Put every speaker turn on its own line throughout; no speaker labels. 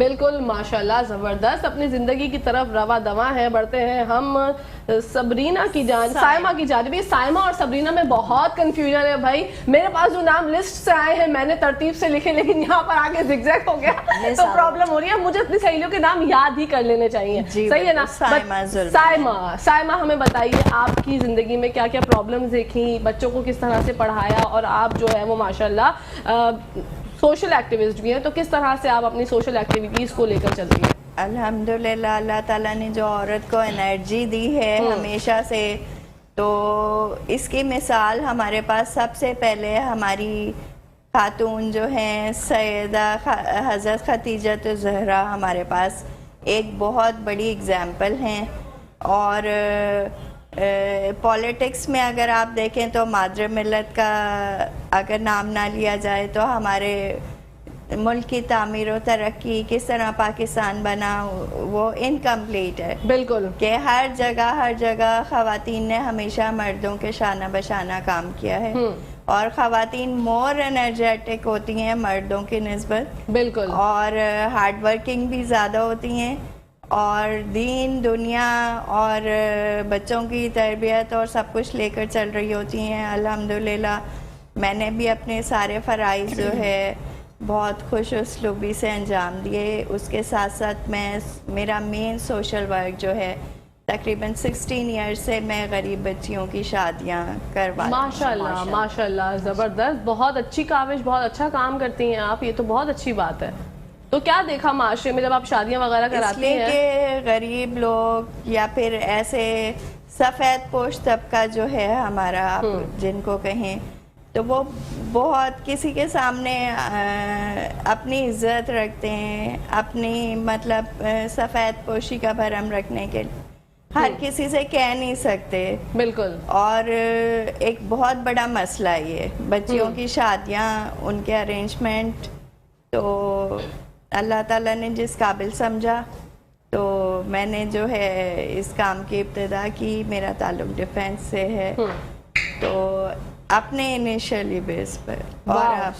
بالکل ماشاءاللہ زبردست. اپنی زندگی کی طرف رواں دواں ہے. بڑھتے ہیں ہم سبرینا کی جانب، سائمہ کی جانب. سائمہ اور سبرینا میں بہت کنفیوژن ہے بھائی. میرے پاس جو نام لسٹ سے آئے ہیں میں نے ترتیب سے لکھے، لیکن یہاں پر آگے زگ زیگ ہو گیا تو پرابلم ہو رہی ہے. مجھے اپنی سہیلیوں کے نام یاد ہی کر لینے چاہیے. صحیح ہے نا؟ سائمہ ہمیں بتائیے آپ کی زندگی میں کیا کیا پرابلمز دیکھیں، بچوں کو کس طرح سے پڑھایا، اور آپ جو ہے وہ ماشاءاللہ سوشل ایکٹیوسٹ بھی ہیں، تو کس طرح سے آپ اپنی سوشل ایکٹیویٹیز کو لے کر چلتی ہیں؟
الحمدللہ اللہ تعالیٰ نے جو عورت کو انرجی دی ہے ہمیشہ سے، تو اس کی مثال ہمارے پاس سب سے پہلے ہماری خاتون جو ہیں سیدہ حضرت ختیجۃ الزہرا ہمارے پاس ایک بہت بڑی اگزامپل ہیں. اور پولیٹکس میں اگر آپ دیکھیں تو مادر ملت کا اگر نام نہ لیا جائے تو ہمارے ملک کی تعمیر و ترقی کس طرح پاکستان بنا وہ انکمپلیٹ ہے.
بالکل
کہ ہر جگہ خواتین نے ہمیشہ مردوں کے شانہ بشانہ کام کیا ہے، اور خواتین مور انرجیٹک ہوتی ہیں مردوں کی نسبت.
بالکل.
اور ہارڈ ورکنگ بھی زیادہ ہوتی ہیں، اور دین دنیا اور بچوں کی تربیت اور سب کچھ لے کر چل رہی ہوتی ہیں. الحمدللہ میں نے بھی اپنے سارے فرائض جو ہے بہت خوش اسلوبی سے انجام دیے. اس کے ساتھ ساتھ میرا مین سوشل ورک جو ہے تقریباً 16 ایئر سے میں غریب بچیوں کی شادیاں کرواتی ہوں.
ماشاءاللہ ماشاءاللہ زبردست. بہت اچھی کاوش، بہت اچھا کام کرتی ہیں آپ. یہ تو بہت اچھی بات ہے. تو کیا دیکھا معاشرے میں جب آپ شادیاں وغیرہ کراتی ہیں؟
اس لیے کہ غریب لوگ یا پھر ایسے سفید پوش طبقہ جو ہے ہمارا، آپ جن کو کہیں، تو وہ بہت کسی کے سامنے اپنی عزت رکھتے ہیں، اپنی مطلب سفید پوشی کا بھرم رکھنے کے لیے ہر کسی سے کہہ نہیں سکتے.
بالکل.
اور ایک بہت بڑا مسئلہ یہ بچیوں کی شادیاں، ان کے ارینجمنٹ. تو اللہ تعالیٰ نے جس قابل سمجھا تو میں نے جو ہے اس کام کی ابتدا کی. میرا تعلق ڈیفینس سے ہے، تو اپنے انیشلی بیس پر. اور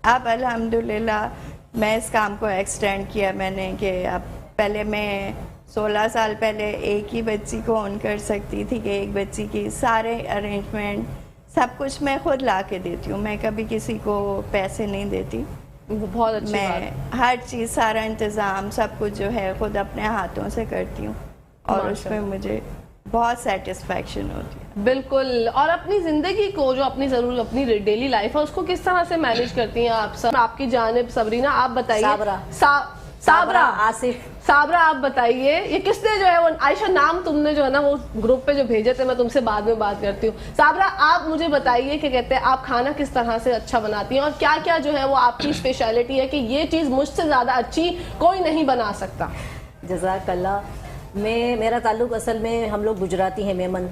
اب الحمدللہ میں اس کام کو ایکسٹینڈ کیا میں نے، کہ اب پہلے میں 16 سال پہلے ایک ہی بچی کو اون کر سکتی تھی، کہ ایک بچی کی سارے ارینجمنٹ سب کچھ میں خود لا کے دیتی ہوں. میں کبھی کسی کو پیسے نہیں دیتی.
بہت اچھی بات.
میں ہر چیز، سارا انتظام سب کچھ جو ہے خود اپنے ہاتھوں سے کرتی ہوں، اور اس میں مجھے بہت سیٹسفیکشن ہوتی ہے.
بالکل. اور اپنی زندگی کو جو اپنی ضرور اپنی ڈیلی لائف ہے اس کو کس طرح سے مینیج کرتی ہیں آپ سب؟ آپ کی جانب سبرینا آپ بتائیے. صابرہ
آصف.
صابرہ آپ بتائیے، یہ کس نے جو ہے وہ عائشہ نام تم نے جو ہے نا وہ گروپ پہ جو بھیجے تھے، میں تم سے بعد میں بات کرتی ہوں. صابرہ آپ مجھے بتائیے کہ کہتے ہیں آپ کھانا کس طرح سے اچھا بناتی ہیں، اور کیا کیا جو ہے وہ آپ کی اسپیشلٹی ہے کہ یہ چیز مجھ سے زیادہ اچھی کوئی نہیں بنا سکتا؟
جزاک اللہ. میرا تعلق اصل میں ہم لوگ گجراتی ہیں، میمن،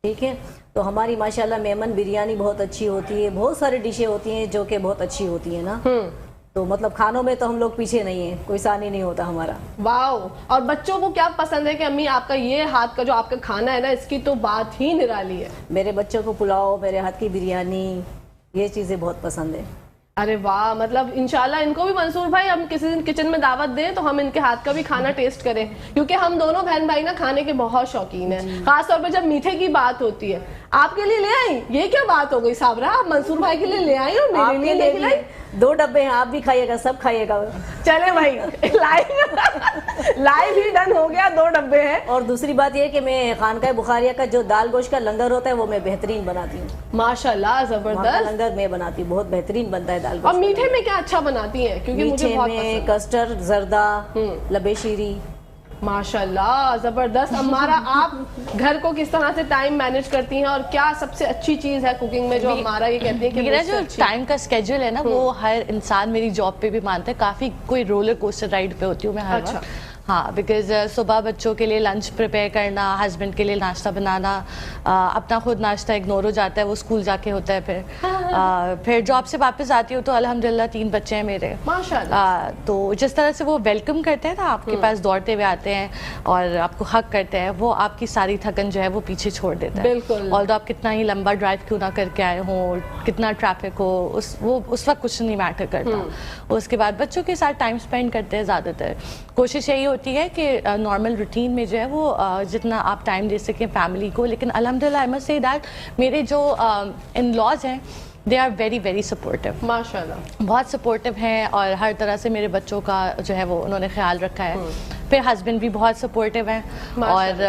ٹھیک ہے. تو ہماری ماشاءاللہ میمن بریانی بہت اچھی ہوتی ہے. بہت ساری ڈشیں ہوتی ہیں جو کہ بہت اچھی ہوتی ہیں نا. تو مطلب کھانوں میں تو ہم لوگ پیچھے نہیں ہیں، کوئی ثانی نہیں ہوتا ہمارا.
واو. اور بچوں کو کیا پسند ہے کہ امی آپ کا یہ ہاتھ کا جو آپ کا کھانا ہے نا اس کی تو بات ہی نرالی ہے؟
میرے بچوں کو پلاؤ، میرے ہاتھ کی بریانی، یہ چیزیں بہت پسند ہیں.
ارے واہ. مطلب انشاءاللہ ان کو بھی منصور بھائی ہم کسی دن کچن میں دعوت دیں تو ہم ان کے ہاتھ کا بھی کھانا ٹیسٹ کریں، کیونکہ ہم دونوں بہن بھائی نا کھانے کے بہت شوقین ہیں. خاص طور پہ جب میٹھے کی بات ہوتی ہے. آپ کے لیے لے آئی؟ یہ کیا بات ہو گئی صابرہ، آپ منصور بھائی کے لیے لے آئی اور میرے لیے لے لائی؟
2 ڈبے ہیں، آپ بھی کھائیے گا، سب کھائیے گا.
چلے بھائی لائیو ہی ڈن ہو گیا، 2 ڈبے ہیں.
اور دوسری بات یہ کہ میں خانقاہ بخاریہ کا جو دال گوشت کا لنگر ہوتا ہے وہ میں بہترین بناتی ہوں.
ماشاءاللہ زبردست.
لنگر میں بناتی ہوں، بہت بہترین بنتا ہے دال گوشت.
اور میٹھے میں کیا اچھا بناتی ہیں؟ کیونکہ مجھے بہت
میٹھے میں کسٹرڈ، زردہ، لبے شیری.
ماشاءاللہ زبردست. ہمارا آپ گھر کو کس طرح سے ٹائم مینیج کرتی ہیں، اور کیا سب سے اچھی چیز ہے کوکنگ میں جو ہمارا یہ کہتے ہیں کہ
میرا جو ٹائم کا اسکیڈول ہے نا وہ ہر انسان میری جاب پہ بھی مانتا ہے. کافی کوئی رولر کوسٹر رائڈ پہ ہوتی ہوں میں ہر وقت. ہاں بیکاز صبح بچوں کے لیے لنچ پریپیئر کرنا, ہسبینڈ کے لیے ناشتہ بنانا, اپنا خود ناشتہ اگنور ہو جاتا ہے, وہ اسکول جا کے ہوتا ہے, پھر جاب سے واپس آتی ہوں تو الحمدللہ 3 بچے ہیں میرے ماشاءاللہ. تو جس طرح سے وہ ویلکم کرتے ہیں نا, آپ کے پاس دوڑتے ہوئے آتے ہیں اور آپ کو حق کرتے ہیں, وہ آپ کی ساری تھکن جو ہے وہ پیچھے چھوڑ دیتا ہے. بالکل, اور آپ کتنا ہی لمبا ڈرائیو کیوں نہ کر کے آئے ہوں, کتنا ٹریفک ہو, وہ اس وقت کچھ نہیں میٹر کرتا. اس کے بعد بچوں کے ساتھ ٹائم اسپینڈ کرتے ہیں. زیادہ تر کوشش یہی ہوتی ہے کہ نارمل روٹین میں جو ہے وہ جتنا آپ ٹائم دے سکیں فیملی کو. لیکن الحمدللہ آئی مسٹ سے دیٹ میرے جو ان لاز ہیں they are very very supportive, ماشاء اللہ بہت سپورٹیو ہیں, اور ہر طرح سے میرے بچوں کا جو ہے وہ انہوں نے خیال رکھا ہے. پھر ہسبینڈ بھی بہت سپورٹیو ہیں, اور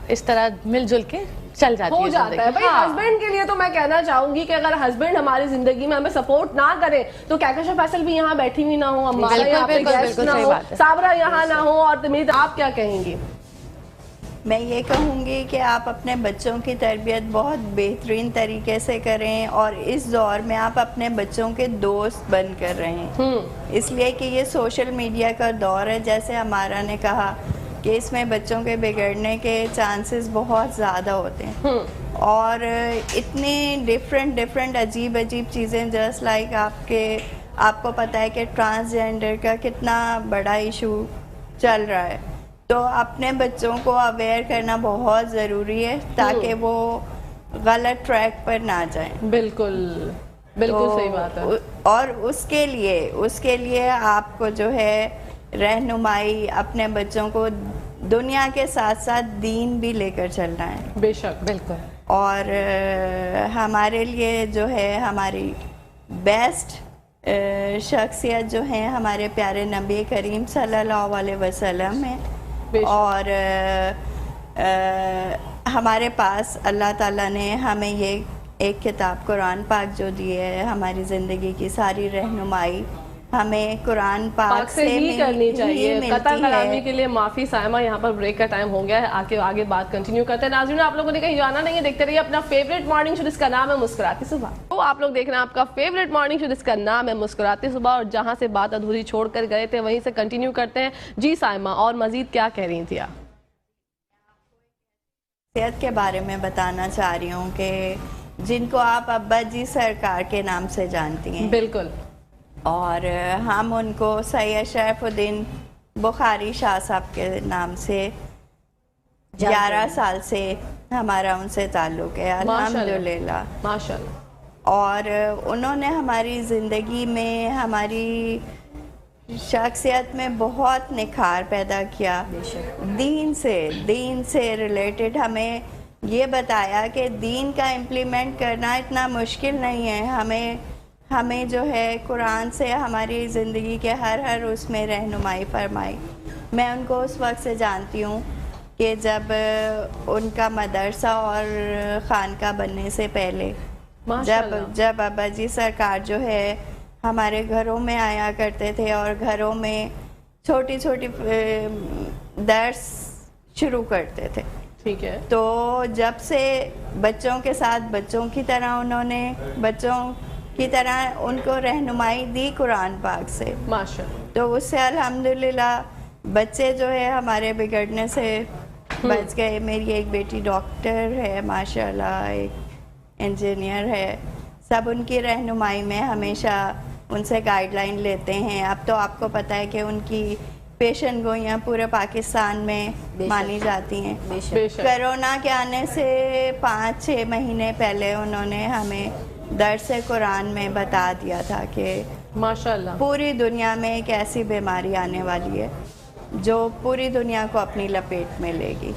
اس طرح مل جل کے چل جاتی ہے
بھائی. ہسبینڈ کے لیے تو میں کہنا چاہوں گی کہ اگر ہسبینڈ ہماری زندگی میں ہمیں سپورٹ نہ کرے تو کہکشاں فیصل بھی یہاں بیٹھی ہوئی نہ ہو, ہمارا یہاں پہ گیسٹ نہ ہو, صابرہ یہاں نہ ہو. اور تمید آپ کیا کہیں گی؟
میں یہ کہوں گی کہ آپ اپنے بچوں کی تربیت بہت بہترین طریقے سے کریں, اور اس دور میں آپ اپنے بچوں کے دوست بن کر رہیں, اس لیے کہ یہ سوشل میڈیا کا دور ہے. جیسے ہمارا نے کہا کہ اس میں بچوں کے بگڑنے کے چانسز بہت زیادہ ہوتے ہیں, اور اتنی ڈفرینٹ عجیب چیزیں, جسٹ لائک آپ کو پتہ ہے کہ ٹرانسجینڈر کا کتنا بڑا ایشو چل رہا ہے. تو اپنے بچوں کو اویئر کرنا بہت ضروری ہے تاکہ وہ غلط ٹریک پر نہ جائیں.
بالکل صحیح بات ہے.
اور اس کے لیے آپ کو جو ہے رہنمائی, اپنے بچوں کو دنیا کے ساتھ ساتھ دین بھی لے کر چلنا ہے.
بے شک, بالکل.
اور ہمارے لیے جو ہے ہماری بیسٹ شخصیت جو ہیں ہمارے پیارے نبی کریم صلی اللہ علیہ وسلم ہیں, اور ہمارے پاس اللہ تعالیٰ نے ہمیں یہ ایک کتاب قرآن پاک جو دی ہے, ہماری زندگی کی ساری رہنمائی ہمیں قرآن پاک سے
ہی کرنی چاہیے. قطع کلامی کے لیے معافی سائمہ, یہاں پر بریک کا ٹائم ہو گیا ہے, آگے بات کنٹینیو کرتے ہیں. ناظرین آپ لوگوں نے کہیں جانا نہیں ہے, دیکھتے رہیے اپنا فیوریٹ مارننگ شو جس کا نام ہے مسکراتی صبح. تو آپ لوگ دیکھ رہے ہیں آپ کا فیوریٹ مارننگ شو جس کا نام ہے مسکراتی صبح, اور جہاں سے بات ادھوری چھوڑ کر گئے تھے وہیں سے کنٹینیو کرتے ہیں. جی سائمہ, اور مزید کیا کہہ رہی تھی آپ؟
صحت کے بارے میں بتانا چاہ رہی ہوں کہ جن کو آپ ابا جی سرکار کے نام سے جانتی ہیں.
بالکل.
اور ہم ان کو سید شریف الدین بخاری شاہ صاحب کے نام سے 11 سال سے ہمارا ان سے تعلق ہے الحمدللہ.
ماشاءاللہ. اور
انہوں نے ہماری زندگی میں, ہماری شخصیت میں بہت نکھار پیدا کیا. دین سے ریلیٹڈ ہمیں یہ بتایا کہ دین کا امپلیمنٹ کرنا اتنا مشکل نہیں ہے. ہمیں جو ہے قرآن سے ہماری زندگی کے ہر اس میں رہنمائی فرمائی. میں ان کو اس وقت سے جانتی ہوں کہ جب ان کا مدرسہ اور خانقاہ بننے سے پہلے جب ابا جی سرکار جو ہے ہمارے گھروں میں آیا کرتے تھے اور گھروں میں چھوٹی درس شروع کرتے تھے.
ٹھیک ہے.
تو جب سے بچوں کے ساتھ بچوں کی طرح انہوں نے بچوں کی طرح ان کو رہنمائی دی قرآن پاک سے,
ماشاءاللہ.
تو اس سے الحمدللہ بچے جو ہے ہمارے بگڑنے سے بچ گئے. میری ایک بیٹی ڈاکٹر ہے ماشاءاللہ, ایک انجینئر ہے. سب ان کی رہنمائی میں ہمیشہ ان سے گائیڈ لائن لیتے ہیں. اب تو آپ کو پتہ ہے کہ ان کی پیشن گوئیاں پورے پاکستان میں مانی جاتی ہیں. کرونا کے آنے سے 5-6 مہینے پہلے انہوں نے ہمیں درس قرآن میں بتا دیا تھا کہ
ماشاءاللہ
پوری دنیا میں ایک ایسی بیماری آنے والی ہے جو پوری دنیا کو اپنی لپیٹ میں لے گی,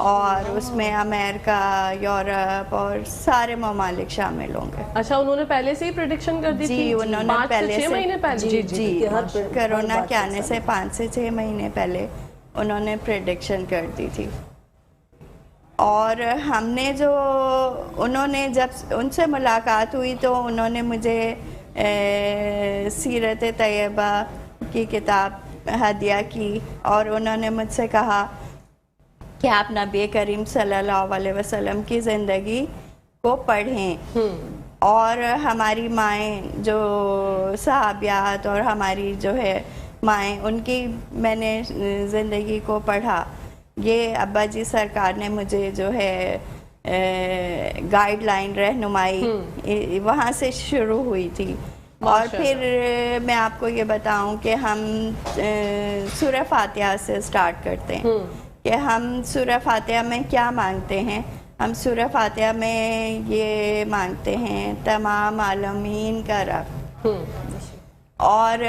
اور اس میں امریکہ, یورپ اور سارے ممالک شامل ہوں گے.
اچھا, انہوں نے پہلے سے ہی پریڈکشن کر دی تھی؟
جی, انہوں نے پہلے سے
6 مہینے پہلے.
جی کرونا کے آنے سے 5 سے 6 مہینے پہلے انہوں نے پریڈکشن کر دی تھی. اور ہم نے انہوں نے جب ان سے ملاقات ہوئی تو انہوں نے مجھے سیرت طیبہ کی کتاب ہدیہ کی, اور انہوں نے مجھ سے کہا کہ آپ نبی کریم صلی اللہ علیہ وسلم کی زندگی کو پڑھیں, اور ہماری مائیں جو صحابیات اور ہماری جو ہے مائیں ان کی میں نے زندگی کو پڑھا. یہ ابا جی سرکار نے مجھے جو ہے گائیڈ لائن رہنمائی وہاں سے شروع ہوئی تھی. اور پھر میں آپ کو یہ بتاؤں کہ ہم سورہ فاتحہ سے سٹارٹ کرتے ہیں کہ ہم سورہ فاتحہ میں کیا مانگتے ہیں. ہم سورہ فاتحہ میں یہ مانگتے ہیں تمام عالمین کا رب, اور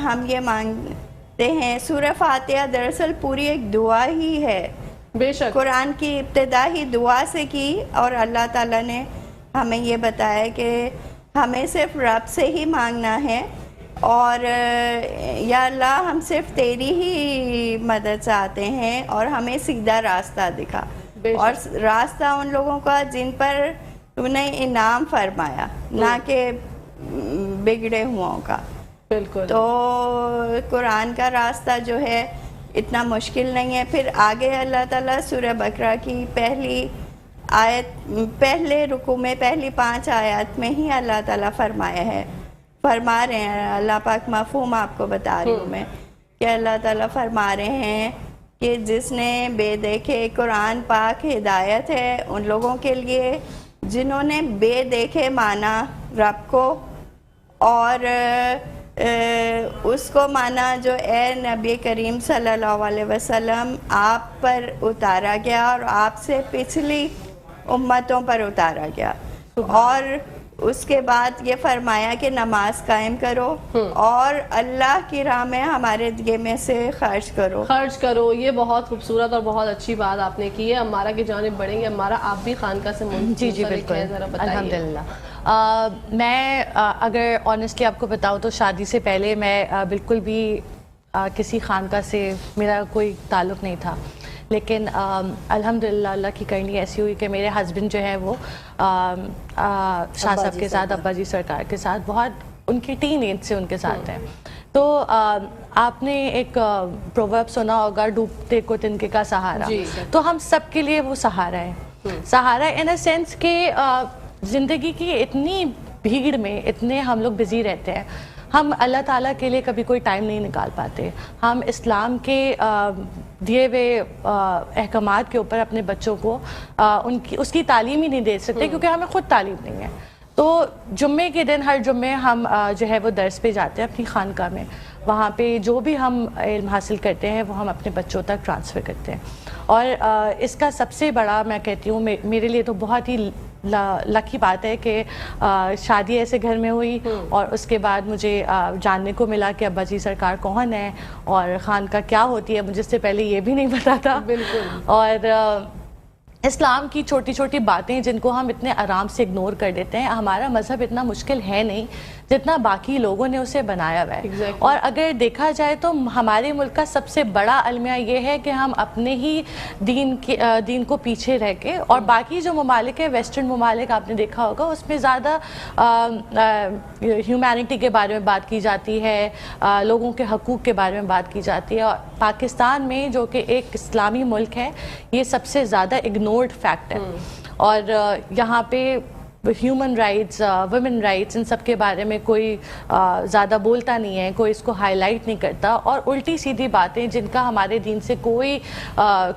ہم یہ مانگتے ہیں سورہ فاتحہ دراصل پوری ایک دعا ہی ہے.
بے شک
قرآن کی ابتدا ہی دعا سے کی, اور اللہ تعالیٰ نے ہمیں یہ بتایا کہ ہمیں صرف رب سے ہی مانگنا ہے, اور یا اللہ ہم صرف تیری ہی مدد چاہتے ہیں اور ہمیں سیدھا راستہ دکھا, اور راستہ ان لوگوں کا جن پر تو نے انعام فرمایا, نہ کہ بگڑے ہوں کا.
بالکل.
تو قرآن کا راستہ جو ہے اتنا مشکل نہیں ہے. پھر آگے اللہ تعالیٰ سورہ بقرہ کی پہلی آیت, پہلے رکوع میں پہلی 5 آیات میں ہی اللہ تعالیٰ فرما رہے ہیں, اللہ پاک مفہوم آپ کو بتا رہی ہوں میں, کہ اللہ تعالیٰ فرما رہے ہیں کہ جس نے بے دیکھے, قرآن پاک ہدایت ہے ان لوگوں کے لیے جنہوں نے بے دیکھے مانا رب کو, اور اس کو مانا جو اے نبی کریم صلی اللہ علیہ وسلم آپ پر اتارا گیا اور آپ سے پچھلی امتوں پر اتارا گیا. اور اس کے بعد یہ فرمایا کہ نماز قائم کرو اور اللہ کی راہ میں ہمارے دیے میں سے خرچ کرو.
یہ بہت خوبصورت اور بہت اچھی بات آپ نے کی ہے. امارہ کی جانب بڑھیں گے. امارہ آپ بھی خانقاہ سے
جی بالکل, الحمدللہ. میں اگر آنیسٹلی آپ کو بتاؤں تو شادی سے پہلے میں بالکل بھی کسی خانقاہ سے میرا کوئی تعلق نہیں تھا, لیکن الحمدللہ اللہ کی کرنی ایسی ہوئی کہ میرے ہسبینڈ جو ہیں وہ شاہ صاحب کے ساتھ, ابا جی سرکار کے ساتھ, بہت ان کی ٹین ایج سے ان کے ساتھ ہیں. تو آپ نے ایک پروورب سنا ہوگا, ڈوبتے کو تنکے کا سہارا. تو ہم سب کے لیے وہ سہارا ہے, سہارا ان اے سینس کہ زندگی کی اتنی بھیڑ میں اتنے ہم لوگ بزی رہتے ہیں, ہم اللہ تعالیٰ کے لیے کبھی کوئی ٹائم نہیں نکال پاتے. ہم اسلام کے دیے ہوئے احکامات کے اوپر اپنے بچوں کو اس کی تعلیم ہی نہیں دے سکتے, کیونکہ ہمیں خود تعلیم نہیں ہے. تو جمعے کے دن ہر جمعے ہم جو ہے وہ درس پہ جاتے ہیں اپنی خانقاہ میں. وہاں پہ جو بھی ہم علم حاصل کرتے ہیں وہ ہم اپنے بچوں تک ٹرانسفر کرتے ہیں. اور اس کا سب سے بڑا میں کہتی ہوں, میرے لیے تو بہت ہی لکی بات ہے کہ شادی ایسے گھر میں ہوئی اور اس کے بعد مجھے جاننے کو ملا کہ ابا جی سرکار کون ہے اور خانقاہ کیا ہوتی ہے. مجھے اس سے پہلے یہ بھی نہیں پتا تھا.
بالکل.
اور اسلام کی چھوٹی چھوٹی باتیں جن کو ہم اتنے آرام سے اگنور کر دیتے ہیں. ہمارا مذہب اتنا مشکل ہے نہیں جتنا باقی لوگوں نے اسے بنایا ہوا ہے. اور اگر دیکھا جائے تو ہمارے ملک کا سب سے بڑا المیہ یہ ہے کہ ہم اپنے ہی دین کو پیچھے رہ کے, اور باقی جو ممالک ہیں ویسٹرن ممالک آپ نے دیکھا ہوگا اس میں زیادہ ہیومینٹی کے بارے میں بات کی جاتی ہے, لوگوں کے حقوق کے بارے میں بات کی جاتی ہے. اور پاکستان میں جو کہ ایک اسلامی ملک ہے یہ سب سے زیادہ اگنورڈ فیکٹ ہے. اور یہاں پہ ہیومن رائٹس, ویمن رائٹس, ان سب کے بارے میں کوئی زیادہ بولتا نہیں ہے, کوئی اس کو ہائی لائٹ نہیں کرتا, اور الٹی سیدھی باتیں جن کا ہمارے دین سے کوئی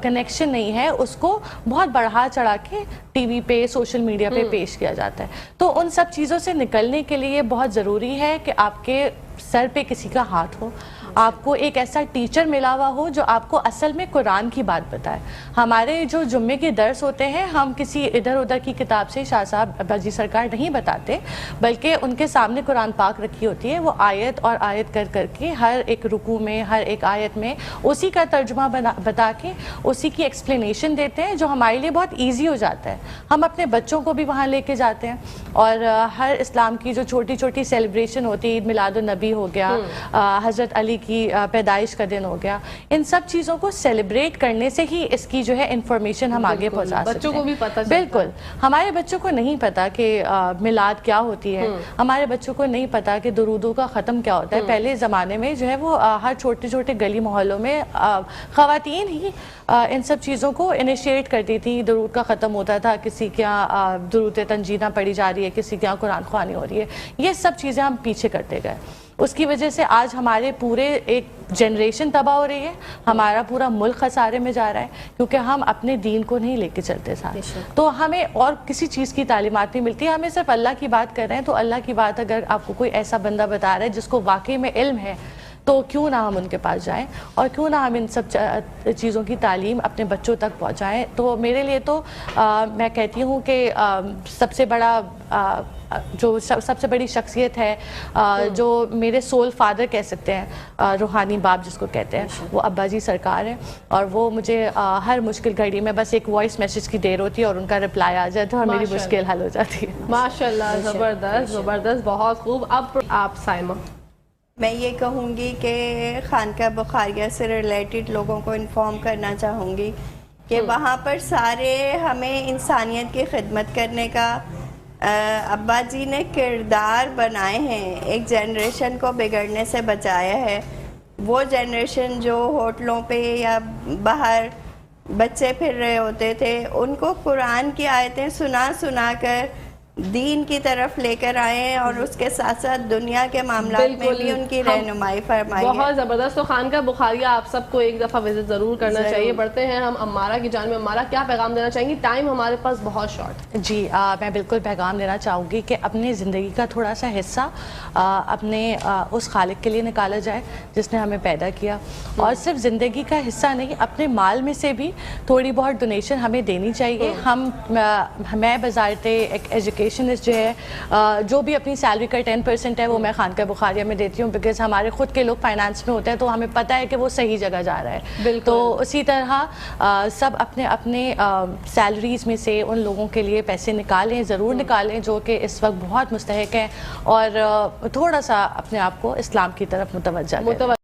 کنیکشن نہیں ہے اس کو بہت بڑھا چڑھا کے ٹی وی پہ, سوشل میڈیا پہ پیش کیا جاتا ہے. تو ان سب چیزوں سے نکلنے کے لیے بہت ضروری ہے کہ آپ کے سر پہ کسی کا ہاتھ ہو, آپ کو ایک ایسا ٹیچر ملا ہوا ہو جو آپ کو اصل میں قرآن کی بات بتائے. ہمارے جو جمعے کے درس ہوتے ہیں ہم کسی ادھر ادھر کی کتاب سے شاہ صاحب ابا جی سرکار نہیں بتاتے, بلکہ ان کے سامنے قرآن پاک رکھی ہوتی ہے. وہ آیت اور آیت کر کے ہر ایک رکوع میں, ہر ایک آیت میں اسی کا ترجمہ بتا کے اسی کی ایکسپلینیشن دیتے ہیں, جو ہمارے لیے بہت ایزی ہو جاتا ہے. ہم اپنے بچوں کو بھی وہاں لے کے جاتے ہیں. اور ہر اسلام کی جو چھوٹی چھوٹی سیلیبریشن ہوتی ہے, عید میلاد النبی ہو گیا, حضرت علی کی پیدائش کا دن ہو گیا, ان سب چیزوں کو سیلیبریٹ کرنے سے ہی اس کی جو ہے انفارمیشن ہم آگے پہنچا سکتے ہیں.
بچوں کو بھی پتہ.
بالکل. ہمارے بچوں کو نہیں پتا کہ میلاد کیا ہوتی ہے, ہمارے بچوں کو نہیں پتا کہ درودوں کا ختم کیا ہوتا ہے. پہلے زمانے میں جو ہے وہ ہر چھوٹے چھوٹے گلی محلوں میں خواتین ہی ان سب چیزوں کو انیشیٹ کرتی تھی. درود کا ختم ہوتا تھا, کسی کے یہاں درود تنجیدہ پڑھی جا رہی ہے, کسی کے یہاں قرآن خوانی ہو رہی ہے. یہ سب چیزیں ہم پیچھے کرتے گئے. اس کی وجہ سے آج ہمارے پورے ایک جنریشن تباہ ہو رہی ہے, ہمارا پورا ملک خسارے میں جا رہا ہے کیونکہ ہم اپنے دین کو نہیں لے کے چلتے ساتھ. تو ہمیں اور کسی چیز کی تعلیمات نہیں ملتی, ہمیں صرف اللہ کی بات کر رہے ہیں. تو اللہ کی بات اگر آپ کو کوئی ایسا بندہ بتا رہا ہے جس کو واقعی میں علم ہے, تو کیوں نہ ہم ان کے پاس جائیں اور کیوں نہ ہم ان سب چیزوں کی تعلیم اپنے بچوں تک پہنچائیں. تو میرے لیے تو میں کہتی ہوں کہ سب سے بڑا جو سب سے بڑی شخصیت ہے, جو میرے سول فادر کہہ سکتے ہیں, روحانی باپ جس کو کہتے ہیں, وہ ابا جی سرکار ہیں. اور وہ مجھے ہر مشکل گھڑی میں بس ایک وائس میسیج کی دیر ہوتی ہے اور ان کا رپلائی آ جاتا ہے اور میری مشکل حل ہو جاتی ہے.
ماشاءاللہ, زبردست زبردست, بہت خوب. اب آپ سائمہ.
میں یہ کہوں گی کہ خانقاہ بخاریہ سے ریلیٹڈ لوگوں کو انفارم کرنا چاہوں گی کہ وہاں پر سارے ہمیں انسانیت کی خدمت کرنے کا ابا جی نے کردار بنائے ہیں, ایک جنریشن کو بگڑنے سے بچایا ہے. وہ جنریشن جو ہوٹلوں پہ یا باہر بچے پھر رہے ہوتے تھے, ان کو قرآن کی آیتیں سنا سنا کر دین کی طرف لے کر آئے اور اس کے ساتھ ساتھ دنیا کے معاملات میں بھی ان کی رہنمائی فرمائی ہے.
بہت زبردست. تو خانقاہ بخاریہ آپ سب کو ایک دفعہ وزٹ ضرور کرنا چاہیے. بڑھتے ہیں ہم امارہ کی جانب. امارہ کیا پیغام دینا چاہیں گی؟ ٹائم ہمارے پاس بہت شارٹ.
جی, میں بالکل پیغام دینا چاہوں گی کہ اپنی زندگی کا تھوڑا سا حصہ اپنے اس خالق کے لیے نکالا جائے جس نے ہمیں پیدا کیا, اور صرف زندگی کا حصہ نہیں, اپنے مال میں سے بھی تھوڑی بہت ڈونیشن ہمیں دینی چاہیے. میں بذات ایک ایجوکیشنسٹ جو ہے, جو بھی اپنی سیلری کا 10% ہے وہ میں خانقاہ بخاریہ میں دیتی ہوں, بیکاز ہمارے خود کے لوگ فائنانس میں ہوتے ہیں تو ہمیں پتہ ہے کہ وہ صحیح جگہ جا رہا ہے. تو اسی طرح سب اپنے اپنے سیلریز میں سے ان لوگوں کے لیے پیسے نکالیں, ضرور نکالیں جو کہ اس وقت بہت مستحق ہیں, اور تھوڑا سا اپنے آپ کو اسلام کی طرف متوجہ کریں.